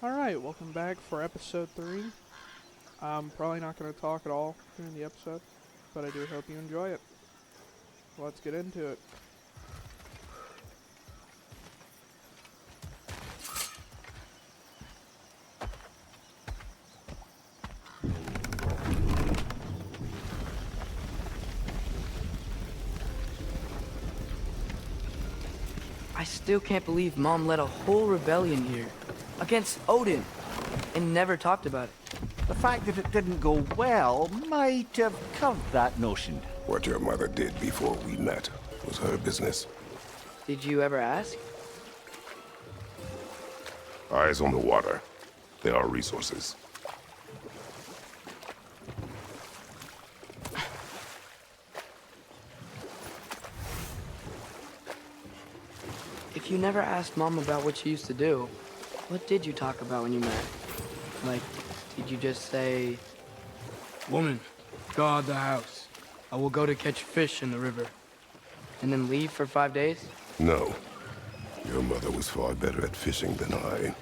Alright, welcome back for episode 3. I'm probably not going to talk at all during the episode, but I do hope you enjoy it. Let's get into it. I still can't believe Mom led a whole rebellion here, against Odin, and never talked about it. The fact that it didn't go well might have curved that notion. What your mother did before we met was her business. Did you ever ask? Eyes on the water. There are resources. If you never asked Mom about what she used to do, what did you talk about when you met? Like, did you just say, "Woman, guard the house. I will go to catch fish in the river," and then leave for 5 days? No. Your mother was far better at fishing than I.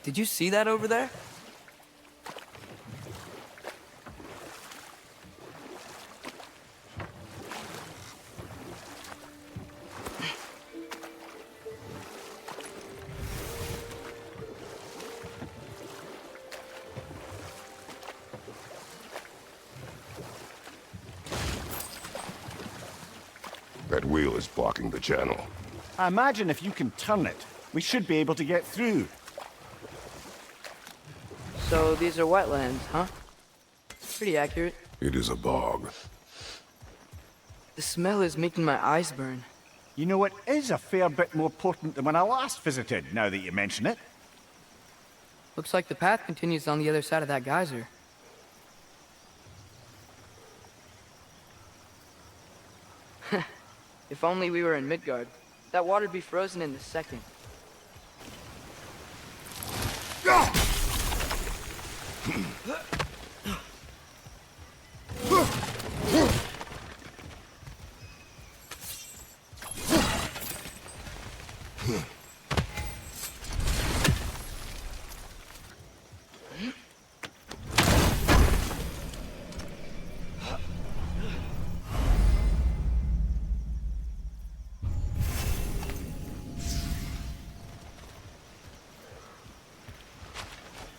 Did you see that over there? That wheel is blocking the channel. I imagine if you can turn it, we should be able to get through. So these are wetlands, huh? Pretty accurate. It is a bog. The smell is making my eyes burn. You know, it is a fair bit more potent than when I last visited, now that you mention it. Looks like the path continues on the other side of that geyser. If only we were in Midgard. That water'd be frozen in a second.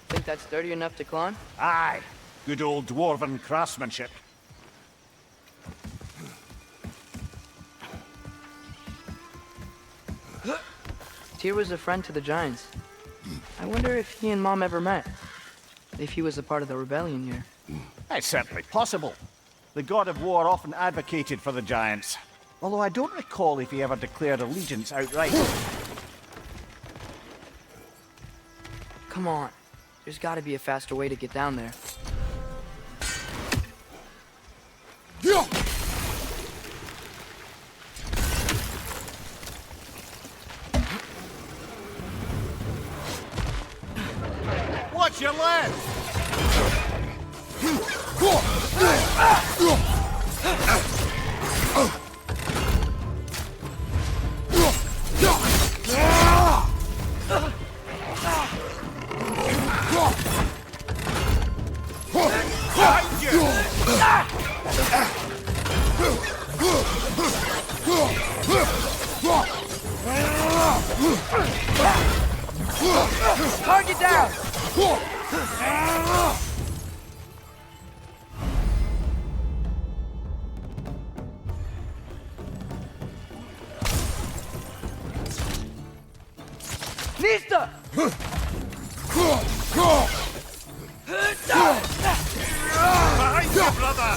Think that's sturdy enough to climb? Aye, good old dwarven craftsmanship. Tyr was a friend to the Giants. I wonder if he and Mom ever met. If he was a part of the rebellion here. It's certainly possible. The god of war often advocated for the giants. Although I don't recall if he ever declared allegiance outright. Come on. There's gotta be a faster way to get down there. Watch your left! Target down! Nista! Behind you, brother!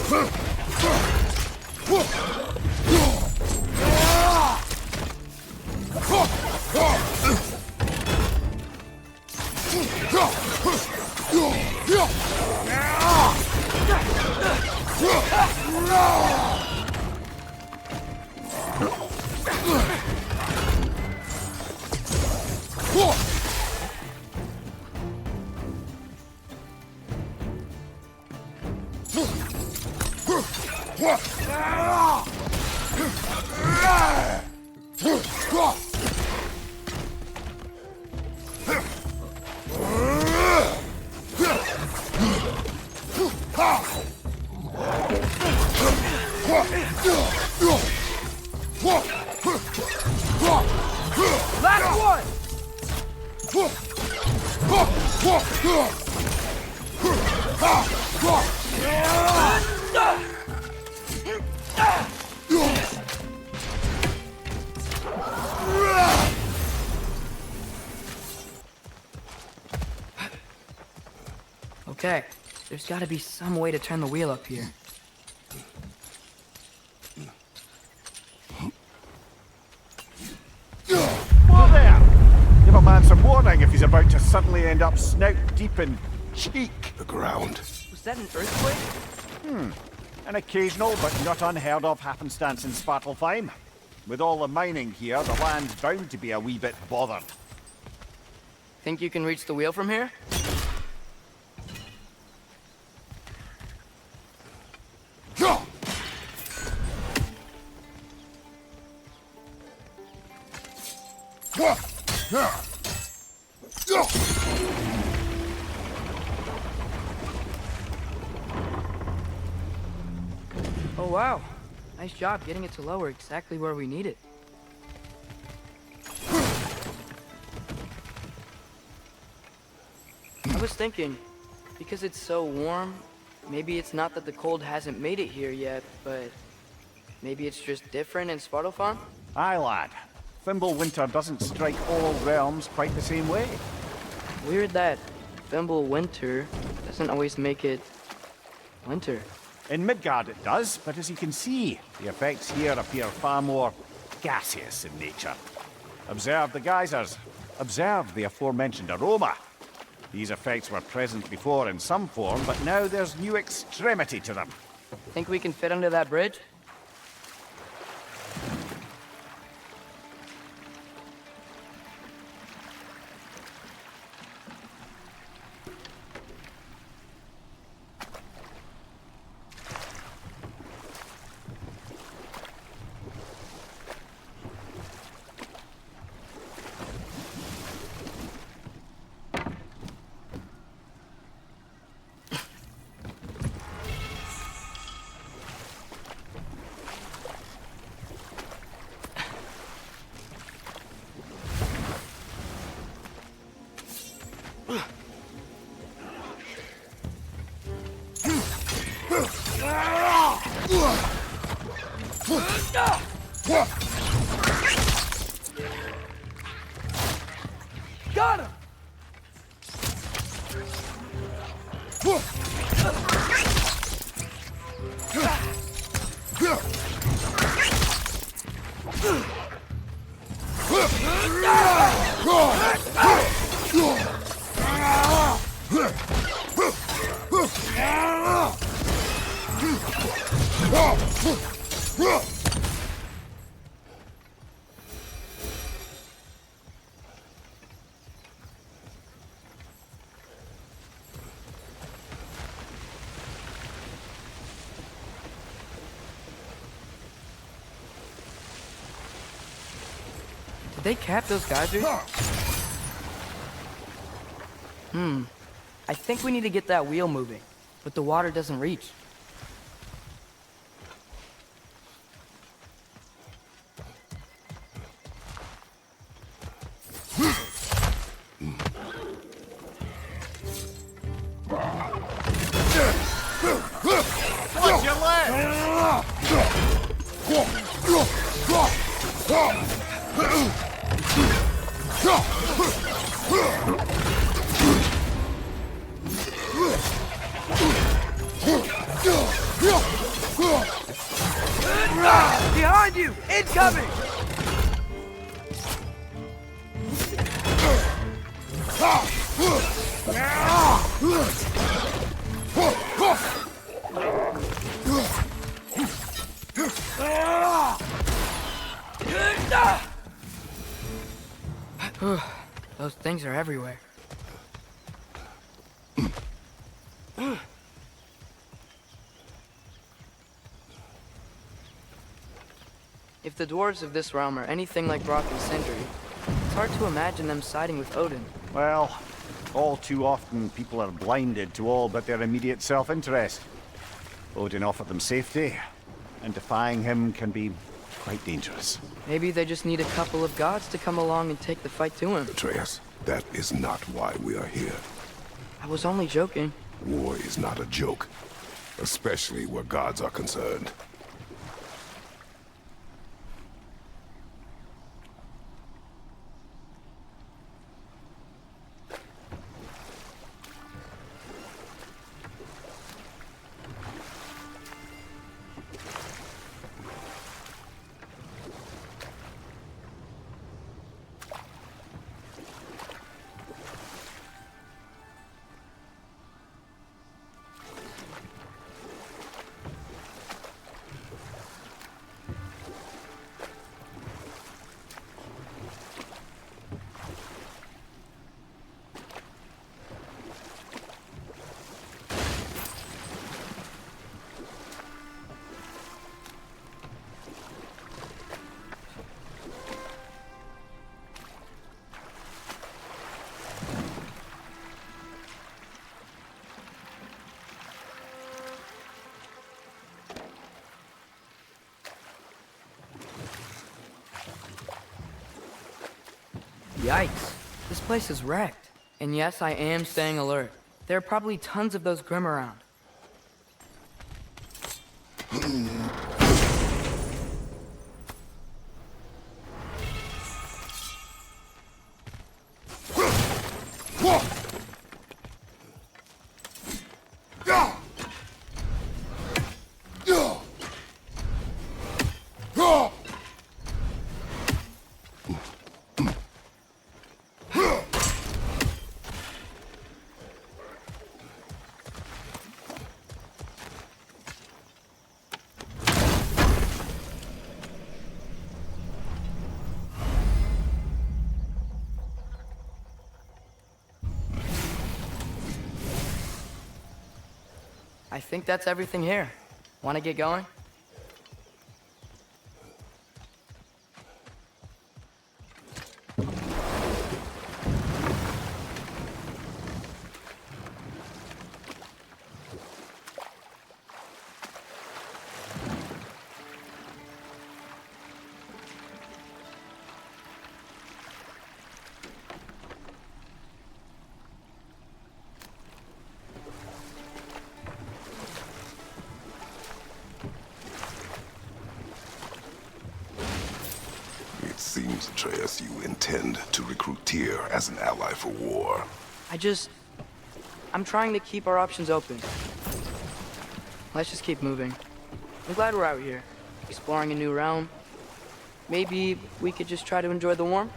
Last one! Okay, there's gotta be some way to turn the wheel up here. Whoa there! Give a man some warning if he's about to suddenly end up snout deep in cheek. The ground. Was that an earthquake? An occasional but not unheard of happenstance in Svartalfheim. With all the mining here, the land's bound to be a wee bit bothered. Think you can reach the wheel from here? Oh wow, nice job getting it to lower exactly where we need it. I was thinking, because it's so warm, maybe it's not that the cold hasn't made it here yet, but maybe it's just different in Svartalfheim? Aye, lad. Thimble winter doesn't strike all realms quite the same way. Weird that Thimble winter doesn't always make it winter. In Midgard it does, but as you can see, the effects here appear far more gaseous in nature. Observe the geysers. Observe the aforementioned aroma. These effects were present before in some form, but now there's new extremity to them. Think we can fit under that bridge? Got him! Did they cap those geysers? I think we need to get that wheel moving, but the water doesn't reach. Watch your leg! Behind you! Incoming! Those things are everywhere. If the dwarves of this realm are anything like Brock and Sindri, it's hard to imagine them siding with Odin. Well, all too often people are blinded to all but their immediate self-interest. Odin offered them safety, and defying him can be quite dangerous. Maybe they just need a couple of gods to come along and take the fight to him. Atreus, that is not why we are here. I was only joking. War is not a joke, especially where gods are concerned. Yikes. This place is wrecked. And yes, I am staying alert. There are probably tons of those Grim around. I think that's everything here. Want to get going? It seems, Atreus, you intend to recruit Tyr as an ally for war. I'm trying to keep our options open. Let's just keep moving. I'm glad we're out here, exploring a new realm. Maybe we could just try to enjoy the warmth?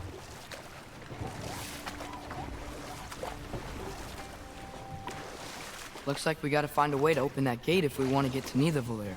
Looks like we gotta find a way to open that gate if we want to get to Nidavellir.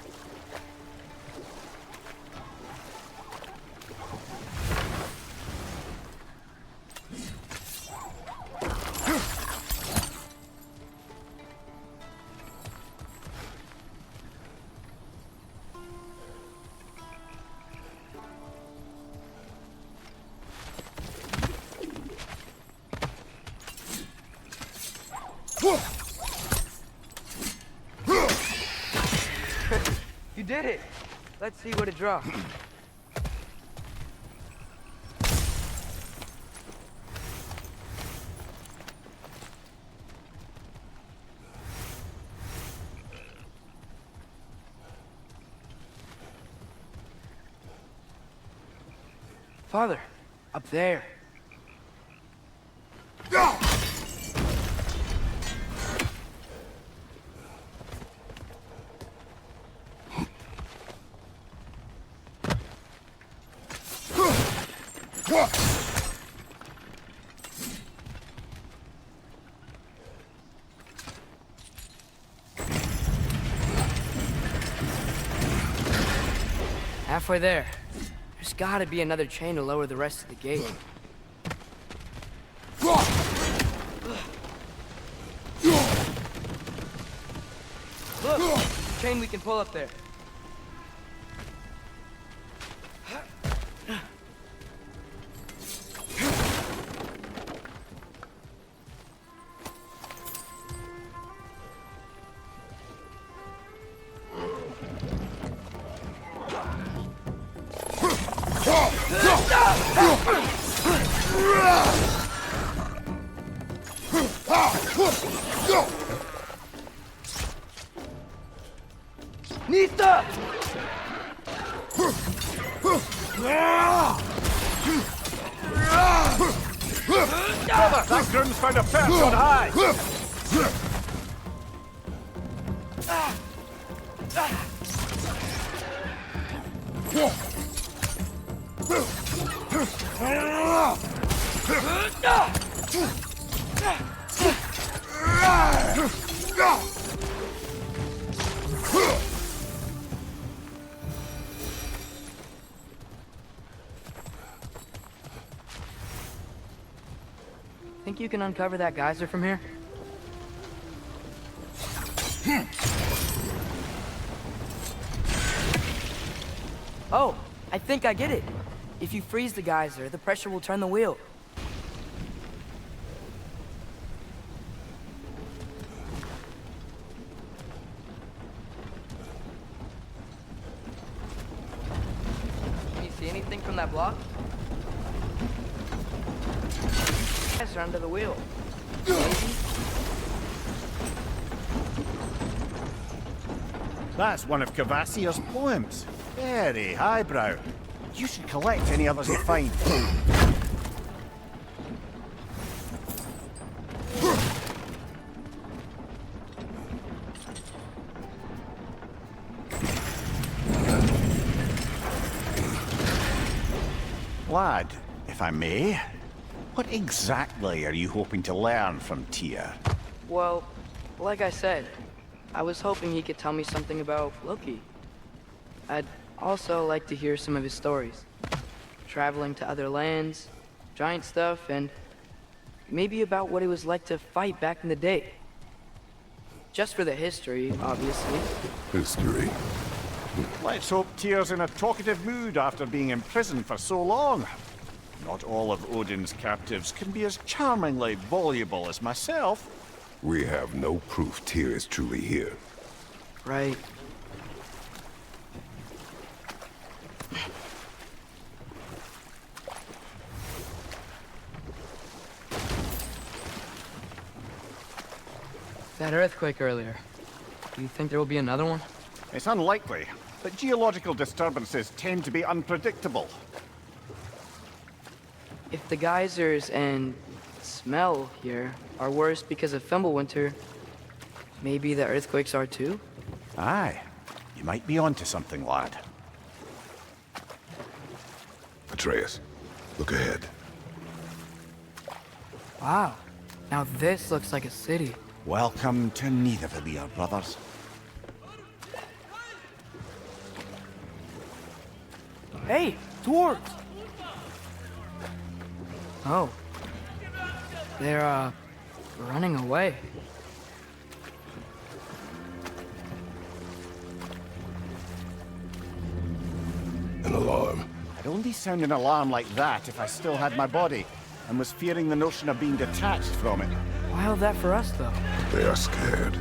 You did it! Let's see what it draws. Father, up there. Halfway there. There's gotta be another chain to lower the rest of the gate. Look! Chain we can pull up there. Nista! Brother, that groom's found a perch on high! Think you can uncover that geyser from here? Oh, I think I get it. If you freeze the geyser, the pressure will turn the wheel. Can you see anything from that block? Geyser under the wheel. That's one of Cavassier's poems. Very highbrow. You should collect any others you find. Lad, if I may, what exactly are you hoping to learn from Tyr? Well, like I said, I was hoping he could tell me something about Loki. I'd also like to hear some of his stories. Traveling to other lands, giant stuff, and maybe about what it was like to fight back in the day. Just for the history, obviously. History. Let's hope Tyr's in a talkative mood after being imprisoned for so long. Not all of Odin's captives can be as charmingly voluble as myself. We have no proof Tyr is truly here. Right. That earthquake earlier. Do you think there will be another one? It's unlikely, but geological disturbances tend to be unpredictable. If the geysers and smell here are worse because of Fimbulwinter, maybe the earthquakes are too? Aye, you might be onto something, lad. Atreus, look ahead. Wow. Now this looks like a city. Welcome to Nidavellir, brothers. Hey, dwarves! Oh. They're, running away. An alarm. I'd only sound an alarm like that if I still had my body, and was fearing the notion of being detached from it. Why all that for us, though? They are scared.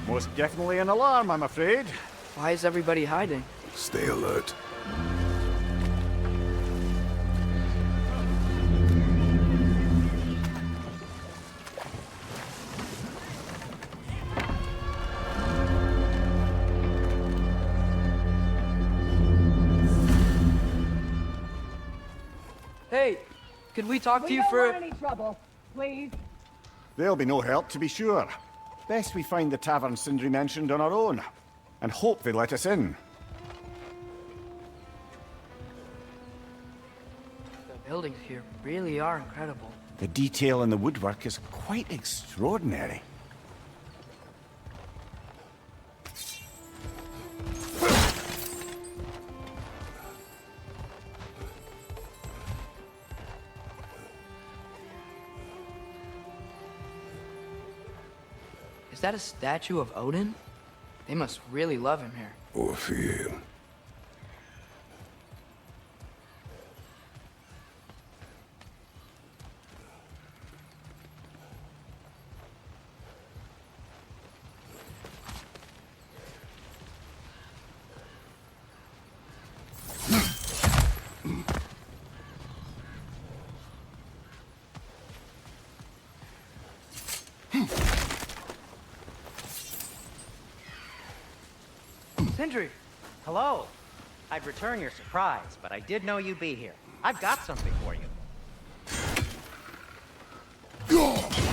Most definitely an alarm, I'm afraid. Why is everybody hiding? Stay alert. Hey, could we talk to We you don't for... want any trouble, please. There'll be no help, to be sure. Best we find the tavern Sindri mentioned on our own, and hope they let us in. buildings here really are incredible. The detail in the woodwork is quite extraordinary. Is that a statue of Odin? They must really love him here. Or fear him. Sindri! Hello. I'd return your surprise, but I did know you'd be here. I've got something for you.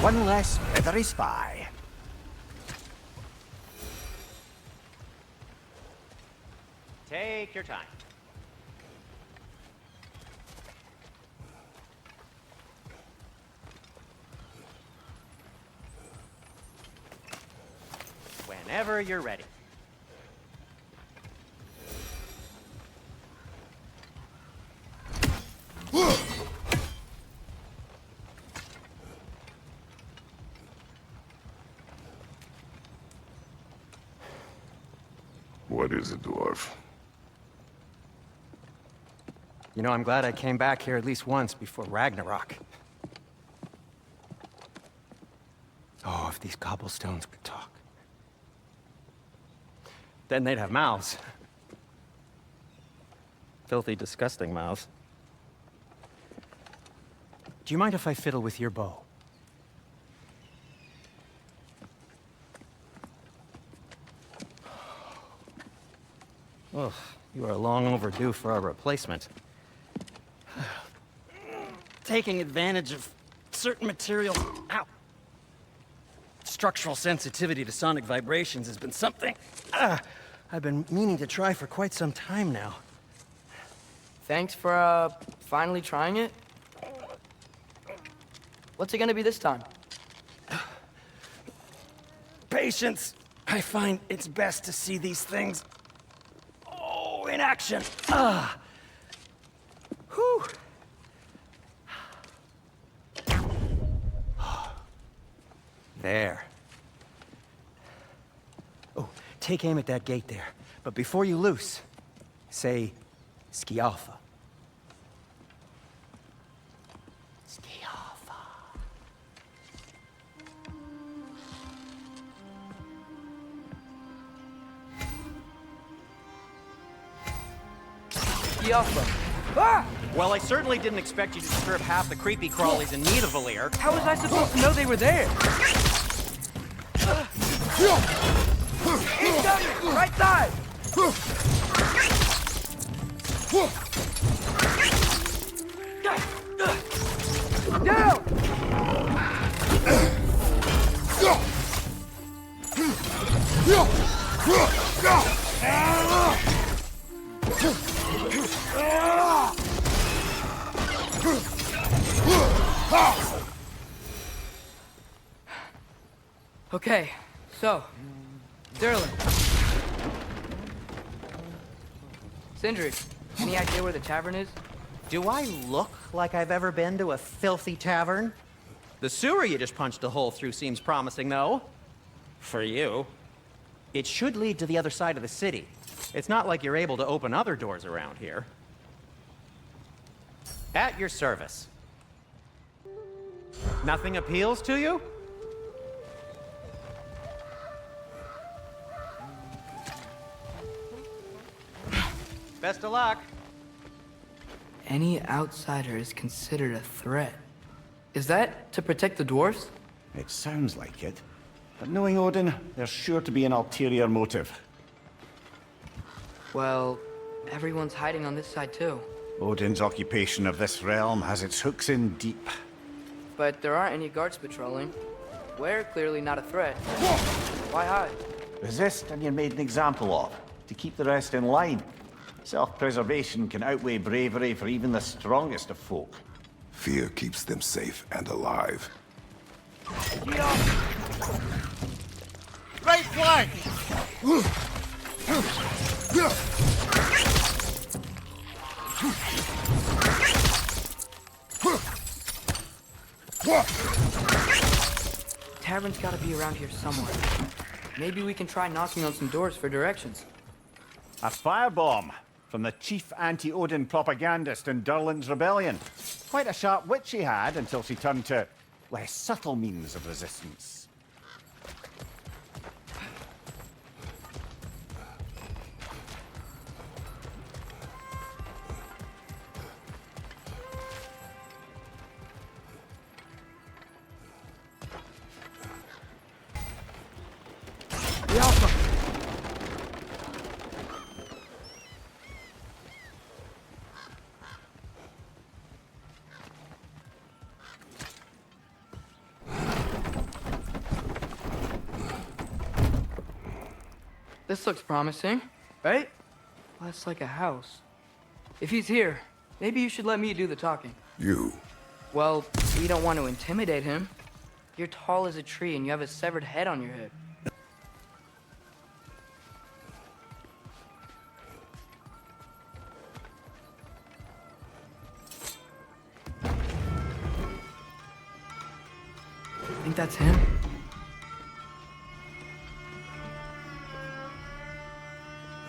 One less feathery spy. Take your time. Whenever you're ready. What is it, dwarf? You know, I'm glad I came back here at least once before Ragnarok. Oh, if these cobblestones could talk. Then they'd have mouths. Filthy, disgusting mouths. Do you mind if I fiddle with your bow? Ugh, you are long overdue for a replacement. Taking advantage of certain materials. Ow! Structural sensitivity to sonic vibrations has been something I've been meaning to try for quite some time now. Thanks for, finally trying it. What's it gonna be this time? Patience. I find it's best to see these things in action. Whew. There. Oh, take aim at that gate there. But before you loose, say Skialfa. Skialfa. Skialfa. Ah! Well, I certainly didn't expect you to disturb half the creepy crawlies in Nidavellir. How was I supposed to know they were there? Incoming! Right side! Down! Okay, so, Sterling. Sindri, any idea where the tavern is? Do I look like I've ever been to a filthy tavern? The sewer you just punched a hole through seems promising, though. For you. It should lead to the other side of the city. It's not like you're able to open other doors around here. At your service. Nothing appeals to you? Best of luck. Any outsider is considered a threat. Is that to protect the dwarfs? It sounds like it. But knowing Odin, there's sure to be an ulterior motive. Well, everyone's hiding on this side too. Odin's occupation of this realm has its hooks in deep. But there aren't any guards patrolling. We're clearly not a threat. Why hide? Resist and you're made an example of, to keep the rest in line. Self-preservation can outweigh bravery for even the strongest of folk. Fear keeps them safe and alive. Right flank! Tavern's gotta be around here somewhere. Maybe we can try knocking on some doors for directions. A firebomb from the chief anti-Odin propagandist in Durlin's rebellion. Quite a sharp wit she had until she turned to less subtle means of resistance. The Alpha! This looks promising, right? Well, that's like a house. If he's here, maybe you should let me do the talking. You. Well, we don't want to intimidate him. You're tall as a tree and you have a severed head on your head. Think that's him?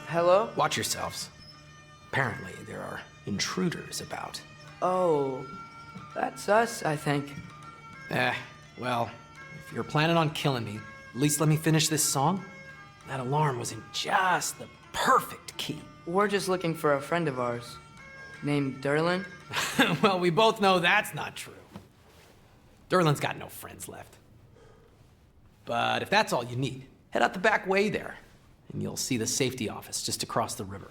Hello? Watch yourselves. Apparently, there are intruders about. Oh, that's us, I think. Well, if you're planning on killing me, at least let me finish this song. That alarm was in just the perfect key. We're just looking for a friend of ours named Durlin. Well, we both know that's not true. Durlin's got no friends left. But if that's all you need, head out the back way there, and you'll see the safety office just across the river.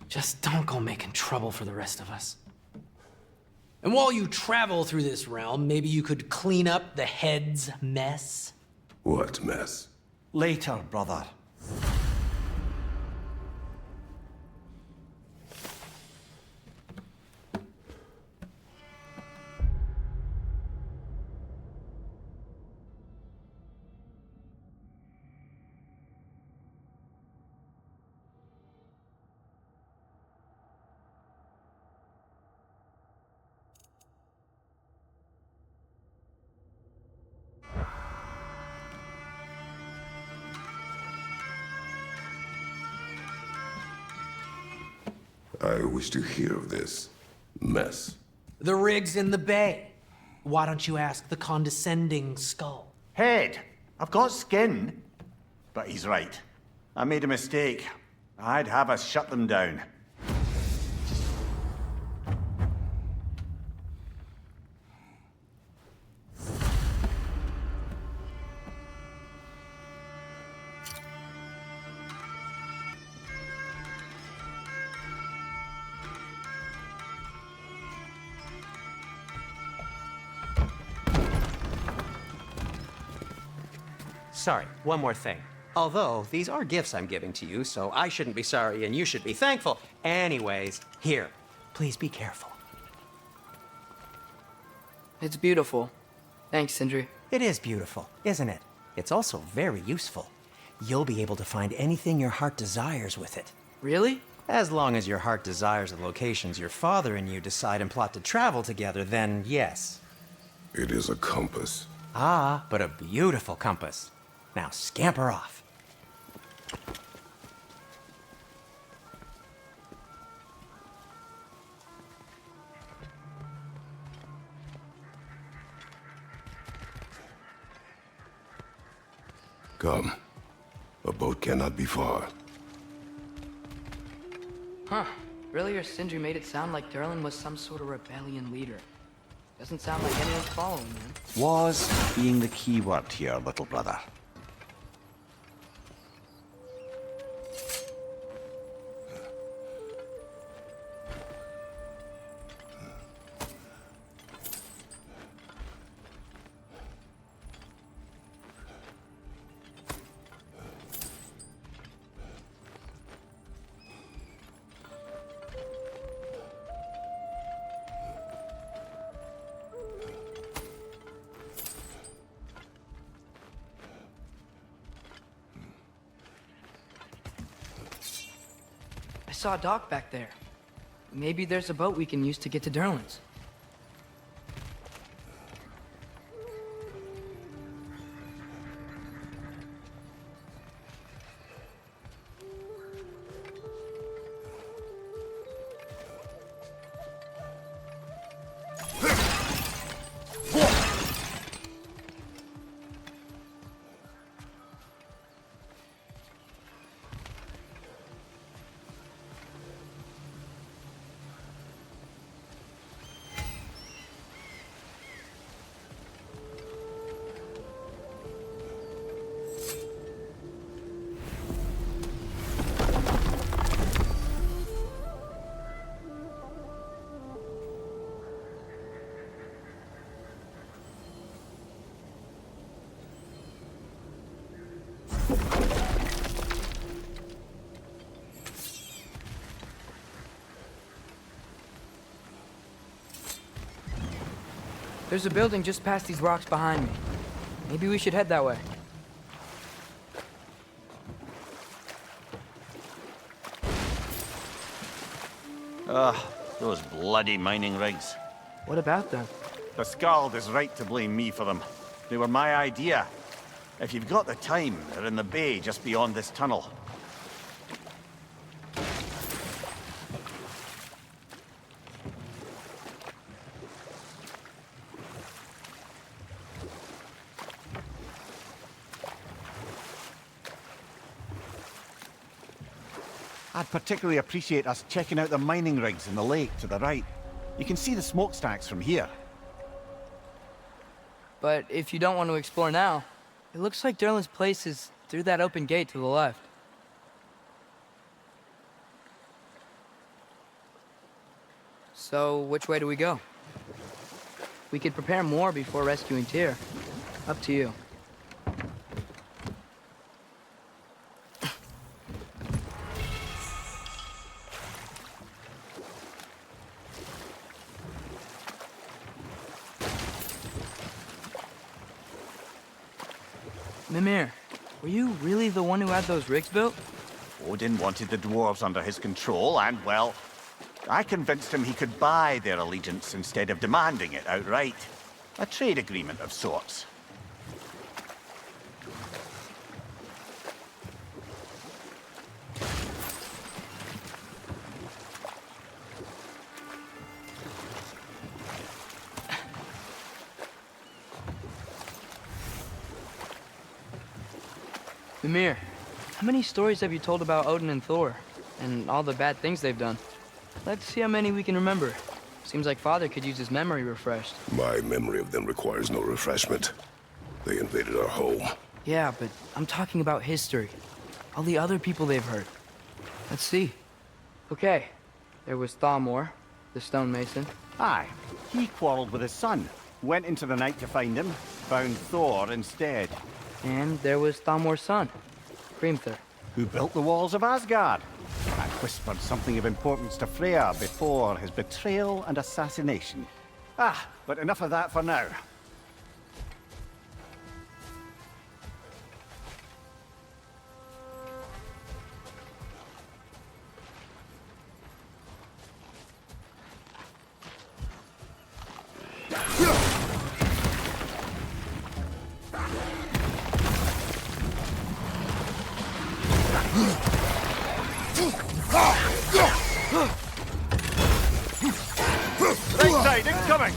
Just don't go making trouble for the rest of us. And while you travel through this realm, maybe you could clean up the head's mess? What mess? Later, brother. I wish to hear of this mess. The rig's in the bay. Why don't you ask the condescending skull? Head! I've got skin. But he's right. I made a mistake. I'd have us shut them down. Sorry, one more thing. Although, these are gifts I'm giving to you, so I shouldn't be sorry and you should be thankful. Anyways, here, please be careful. It's beautiful. Thanks, Sindri. It is beautiful, isn't it? It's also very useful. You'll be able to find anything your heart desires with it. Really? As long as your heart desires the locations your father and you decide and plot to travel together, then yes. It is a compass. Ah, but a beautiful compass. Now scamper off. Come. A boat cannot be far. Huh. Earlier, Sindri made it sound like Durlin was some sort of rebellion leader. Doesn't sound like anyone's following him. Was being the key word here, little brother. I saw a dock back there. Maybe there's a boat we can use to get to Durlin's. There's a building just past these rocks behind me. Maybe we should head that way. Ugh, those bloody mining rigs. What about them? The Skald is right to blame me for them. They were my idea. If you've got the time, they're in the bay just beyond this tunnel. I'd particularly appreciate us checking out the mining rigs in the lake to the right. You can see the smokestacks from here. But if you don't want to explore now, it looks like Durlin's place is through that open gate to the left. So, which way do we go? We could prepare more before rescuing Tyr. Up to you. Mimir, were you really the one who had those rigs built? Odin wanted the dwarves under his control, and, well, I convinced him he could buy their allegiance instead of demanding it outright. A trade agreement of sorts. Mimir, how many stories have you told about Odin and Thor, and all the bad things they've done? Let's see how many we can remember. Seems like Father could use his memory refreshed. My memory of them requires no refreshment. They invaded our home. Yeah, but I'm talking about history. All the other people they've hurt. Let's see. Okay, there was Thalmor, the stonemason. Aye, he quarreled with his son. Went into the night to find him, found Thor instead. And there was Thalmor's son, Grimthur. Who built the walls of Asgard, and whispered something of importance to Freya before his betrayal and assassination. Ah, but enough of that for now. Right side, incoming!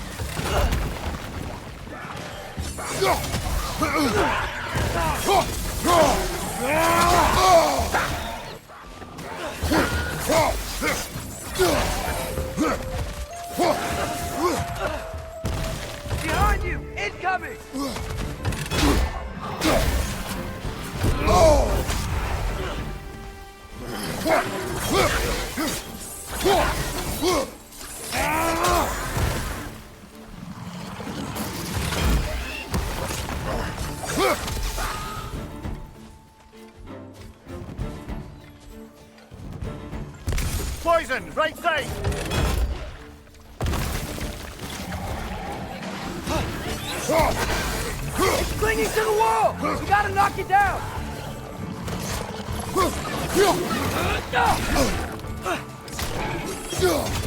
Behind you! Incoming! Poison, right side! It's clinging to the wall! We gotta knock it down! Behind you!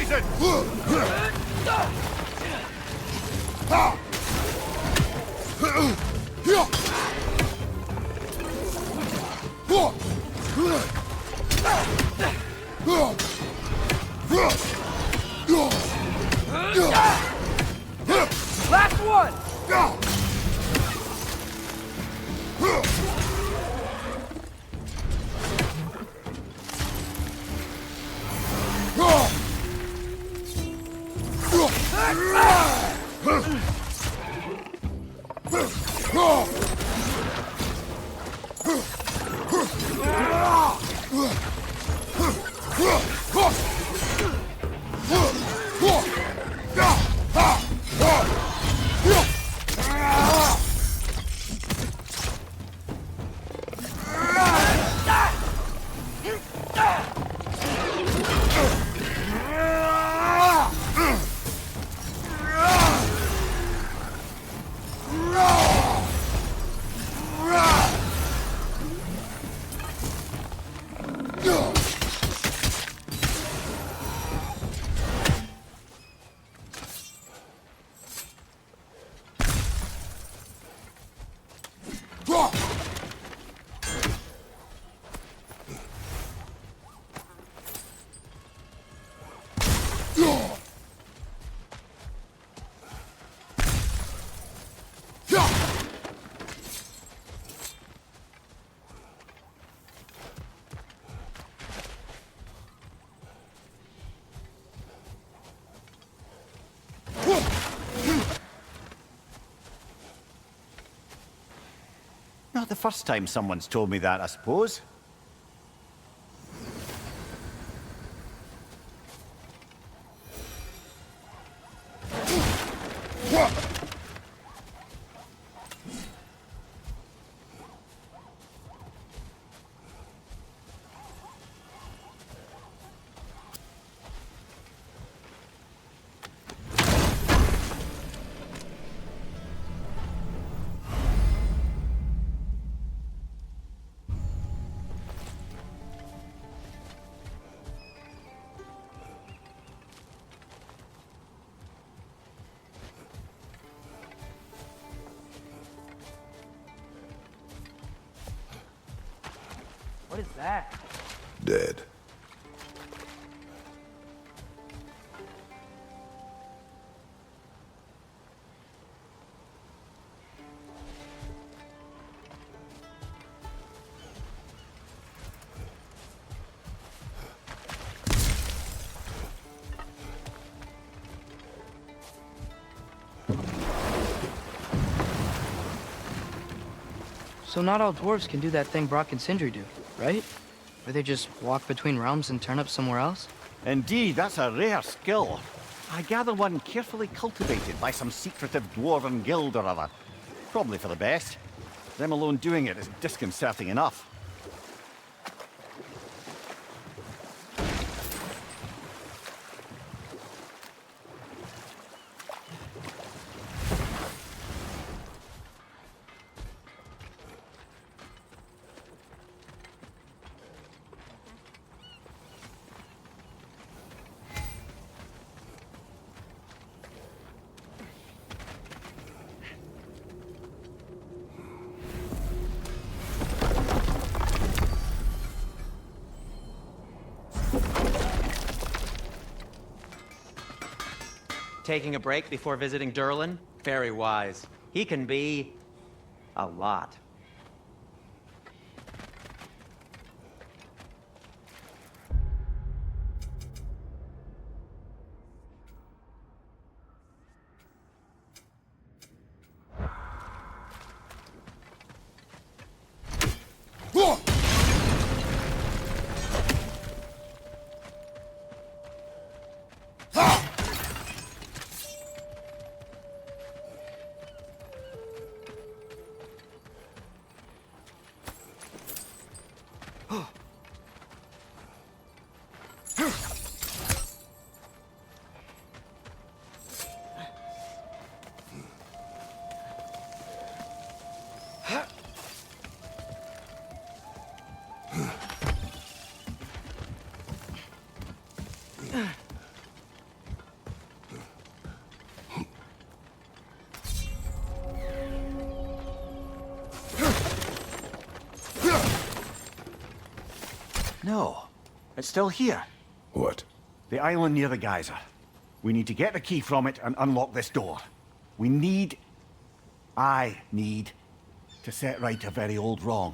Poison! Last one! Not the first time someone's told me that, I suppose. What is that? Dead. So not all dwarves can do that thing Brock and Sindri do, right? Where they just walk between realms and turn up somewhere else? Indeed, that's a rare skill. I gather one carefully cultivated by some secretive dwarven guild or other. Probably for the best. Them alone doing it is disconcerting enough. Taking a break before visiting Durlin? Very wise. He can be a lot. No, it's still here. What? The island near the geyser. We need to get the key from it and unlock this door. I need to set right a very old wrong.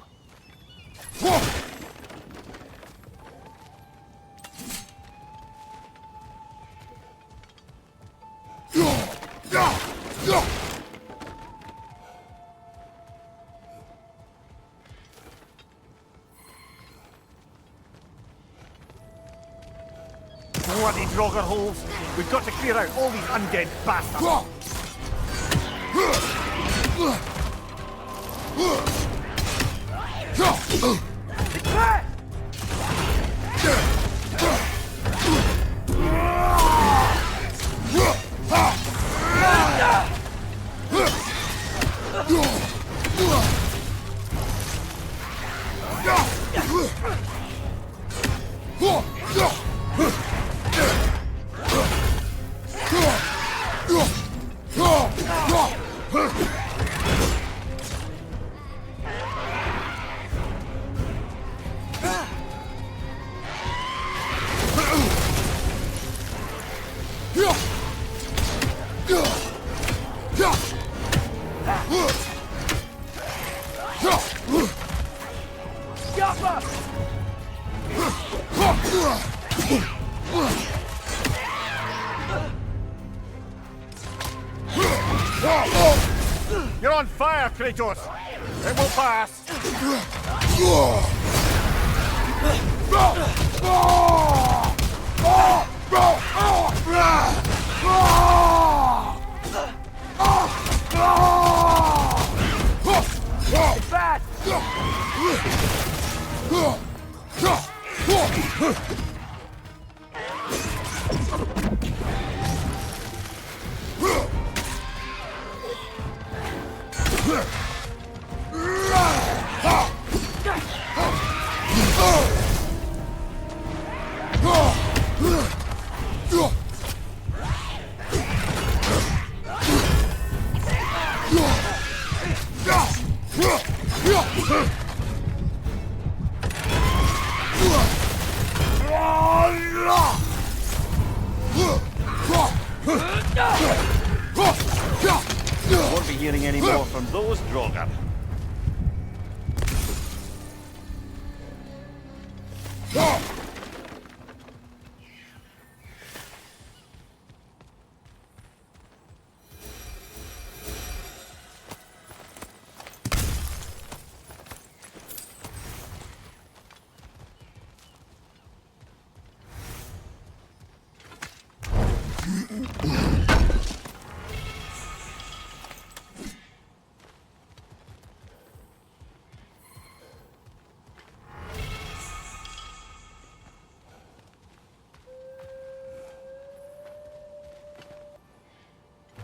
Bloody Draugr holes! We've got to clear out all these undead bastards! You're on fire, Kratos! It will pass! It's bad! Won't be hearing any more from those Draugr.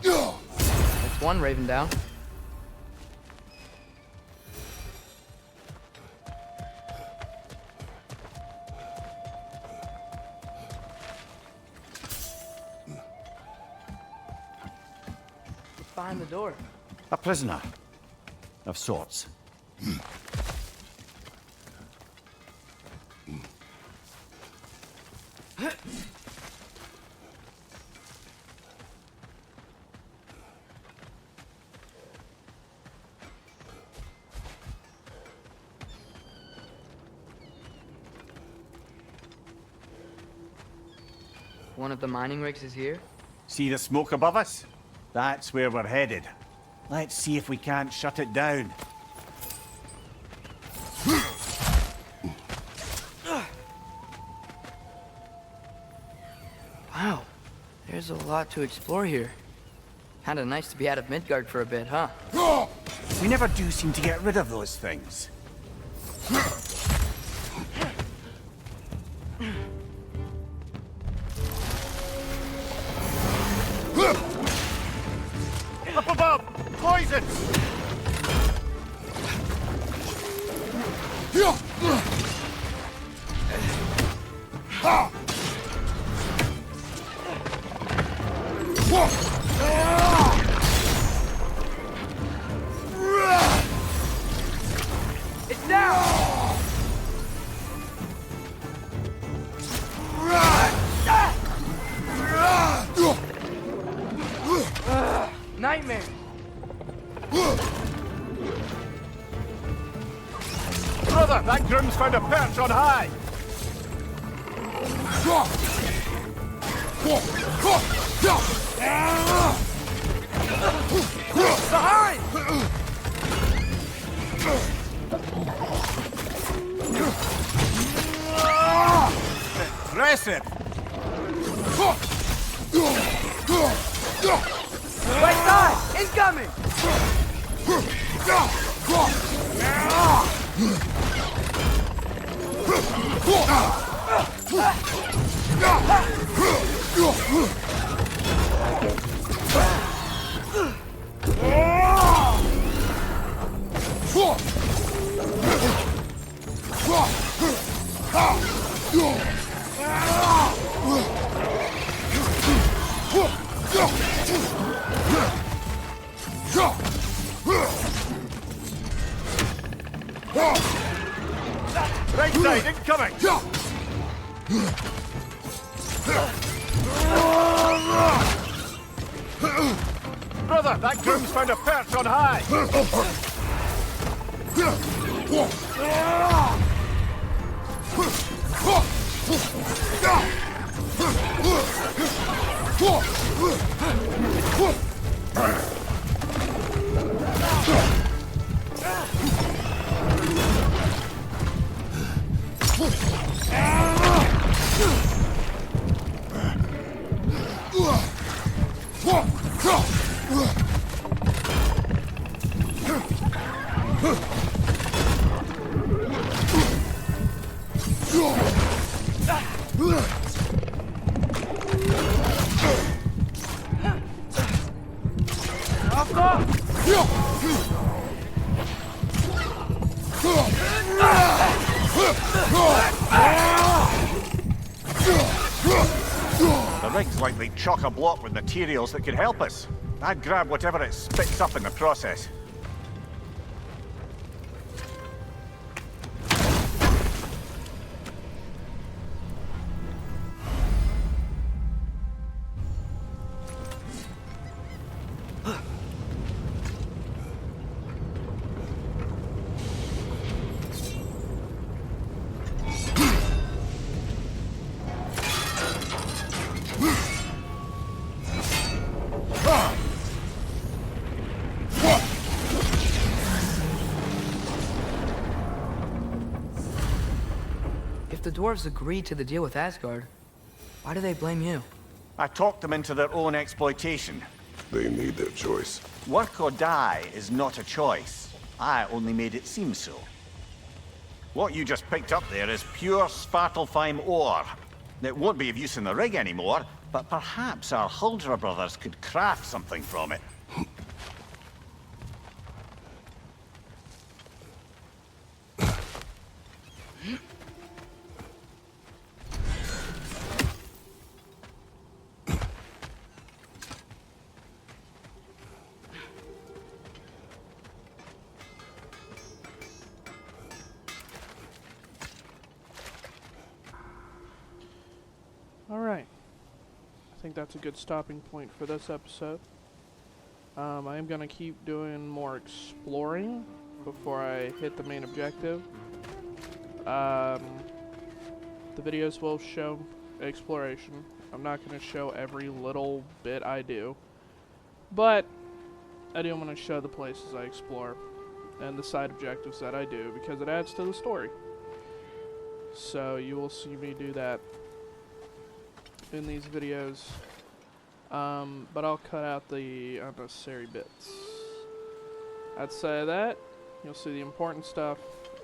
That's one Raven down. What's behind the door? A prisoner. Of sorts. One of the mining rigs is here? See the smoke above us? That's where we're headed. Let's see if we can't shut it down. Wow, there's a lot to explore here. Kinda nice to be out of Midgard for a bit, huh? We never do seem to get rid of those things. Up above! Poisons! It's down! Brother, that groom's found a perch on high! Behind! Impressive! Right side! Incoming! Right side, incoming! Brother, that groom's found a perch on high! The rig's likely chock-a-block with materials that could help us. I'd grab whatever it spits up in the process. If the dwarves agreed to the deal with Asgard, why do they blame you? I talked them into their own exploitation. They made their choice. Work or die is not a choice. I only made it seem so. What you just picked up there is pure Svartalfheim ore. It won't be of use in the rig anymore, but perhaps our Huldra brothers could craft something from it. Alright. I think that's a good stopping point for this episode. I am going to keep doing more exploring before I hit the main objective. The videos will show exploration. I'm not going to show every little bit I do. But I do want to show the places I explore and the side objectives that I do because it adds to the story. So you will see me do that in these videos, but I'll cut out the unnecessary bits. Outside of that, you'll see the important stuff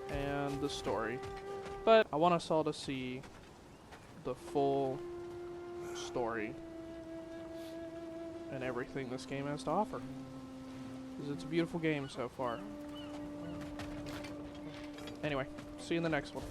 and the story. But I want us all to see the full story and everything this game has to offer, because it's a beautiful game so far. Anyway, see you in the next one.